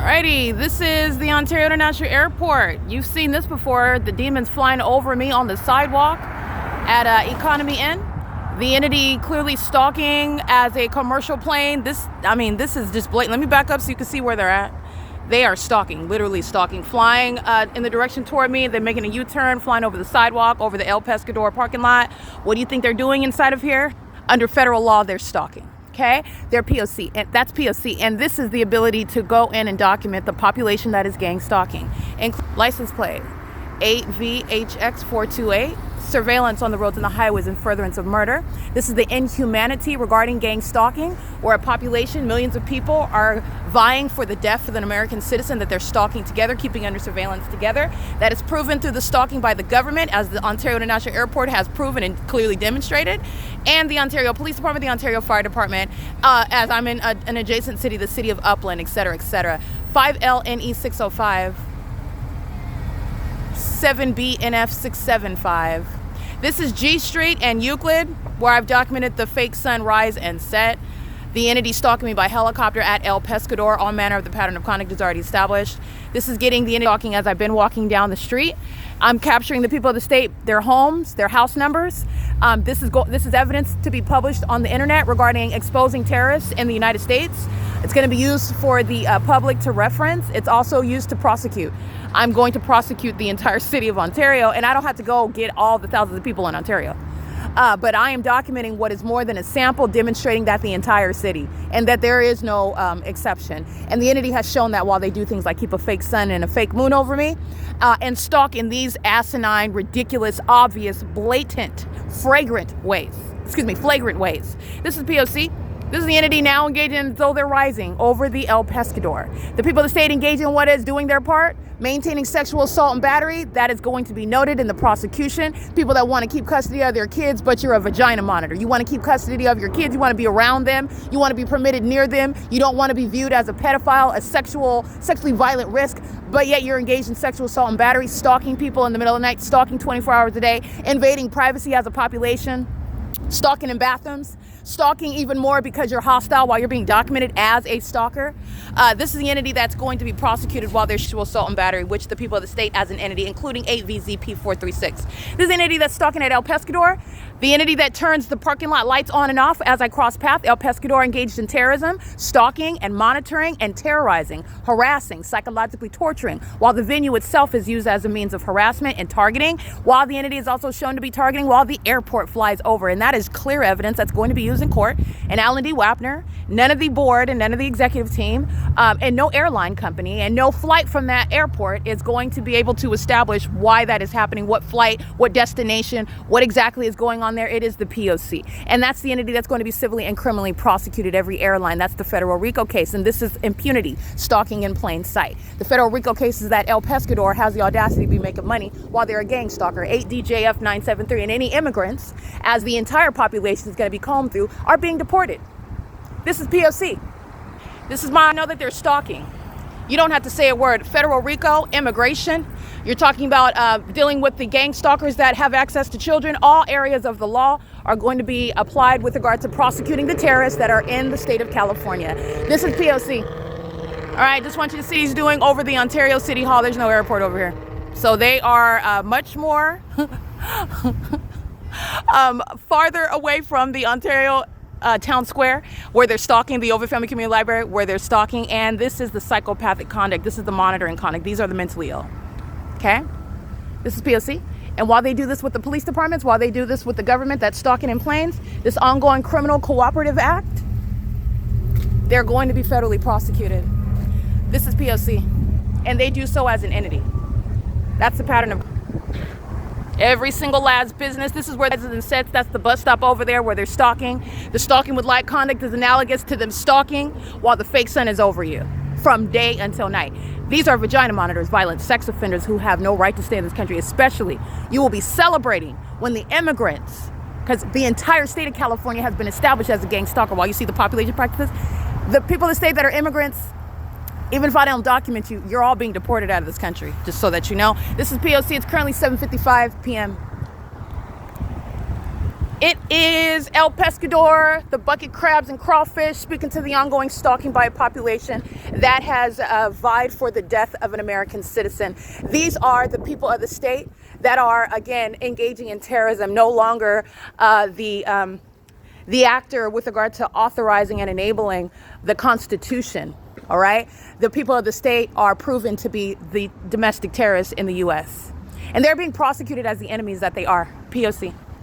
Alrighty, this is the Ontario International Airport. You've seen this before, the demons flying over me on the sidewalk at Economy Inn. The entity clearly stalking as a commercial plane. This is just blatant. Let me back up so you can see where they're at. They are stalking, literally stalking, flying in the direction toward me. They're making a U-turn, flying over the sidewalk, over the El Pescador parking lot. What do you think they're doing inside of here? Under federal law, they're stalking. Okay, they're POC, and that's POC, and this is the ability to go in and document the population that is gang stalking. License plate 8VHX428, surveillance on the roads and the highways in furtherance of murder. This is the inhumanity regarding gang stalking, where a population, millions of people, are vying for the death of an American citizen that they're stalking together, keeping under surveillance together. That is proven through the stalking by the government, as the Ontario International Airport has proven and clearly demonstrated, and the Ontario Police Department, the Ontario Fire Department, as I'm in an adjacent city, the city of Upland, etc., etc. 5LNE605, 7BNF675. This is G Street and Euclid, where I've documented the fake sun rise and set. The entity stalking me by helicopter at El Pescador. All manner of the pattern of conduct is already established. This is getting the entity stalking as I've been walking down the street. I'm capturing the people of the state, their homes, their house numbers. This is evidence to be published on the internet regarding exposing terrorists in the United States. It's going to be used for the public to reference. It's also used to prosecute. I'm going to prosecute the entire city of Ontario, and I don't have to go get all the thousands of people in Ontario. But I am documenting what is more than a sample, demonstrating that the entire city, and that there is no exception. And the entity has shown that while they do things like keep a fake sun and a fake moon over me, and stalk in these asinine, ridiculous, obvious, blatant, flagrant ways. This is POC. This is the entity now engaging in though they're rising over the El Pescador. The people of the state engaging in what is doing their part, maintaining sexual assault and battery. That is going to be noted in the prosecution. People that want to keep custody of their kids, but you're a vagina monitor. You want to keep custody of your kids. You want to be around them. You want to be permitted near them. You don't want to be viewed as a pedophile, a sexually violent risk, but yet you're engaged in sexual assault and battery, stalking people in the middle of the night, stalking 24 hours a day, invading privacy as a population, stalking in bathrooms, stalking even more because you're hostile while you're being documented as a stalker. This is the entity that's going to be prosecuted while there's sexual assault and battery, which the people of the state as an entity, including 8VZP436. This is the entity that's stalking at El Pescador, the entity that turns the parking lot lights on and off as I cross path. El Pescador engaged in terrorism, stalking and monitoring and terrorizing, harassing, psychologically torturing, while the venue itself is used as a means of harassment and targeting, while the entity is also shown to be targeting while the airport flies over. And that is clear evidence that's going to be used in court. And Alan D. Wapner, none of the board and none of the executive team, and no airline company and no flight from that airport is going to be able to establish why that is happening, what flight, what destination, what exactly is going on there. It is the POC. And that's the entity that's going to be civilly and criminally prosecuted, every airline. That's the federal RICO case. And this is impunity, stalking in plain sight. The federal RICO case is that El Pescador has the audacity to be making money while they're a gang stalker. 8DJF973. And any immigrants, as the entire population is going to be combed through, are being deported. This is POC. This is why I know that they're stalking. You don't have to say a word. Federal RICO, immigration. You're talking about dealing with the gang stalkers that have access to children. All areas of the law are going to be applied with regard to prosecuting the terrorists that are in the state of California. This is POC. All right, just want you to see he's doing over the Ontario City Hall. There's no airport over here. So they are much more farther away from the Ontario Town Square, where they're stalking, the Ovid Family Community Library, where they're stalking, and this is the psychopathic conduct. This is the monitoring conduct. These are the mentally ill. Okay? This is POC. And while they do this with the police departments, while they do this with the government that's stalking in planes, this ongoing criminal cooperative act, they're going to be federally prosecuted. This is POC. And they do so as an entity. That's the pattern of every single lad's business. This is where it sets. That's the bus stop over there where they're stalking. The stalking with light conduct is analogous to them stalking while the fake sun is over you from day until night. These are vagina monitors, violent sex offenders who have no right to stay in this country. Especially, you will be celebrating when the immigrants, because the entire state of California has been established as a gang stalker. While you see the population practices, the people of the state that are immigrants, even if I don't document you, you're all being deported out of this country, just so that you know. This is POC. It's currently 7:55 p.m. It is El Pescador, the bucket crabs and crawfish, speaking to the ongoing stalking by a population that has vied for the death of an American citizen. These are the people of the state that are, again, engaging in terrorism, no longer the actor with regard to authorizing and enabling the Constitution, all right? The people of the state are proven to be the domestic terrorists in the U.S. And they're being prosecuted as the enemies that they are. POC.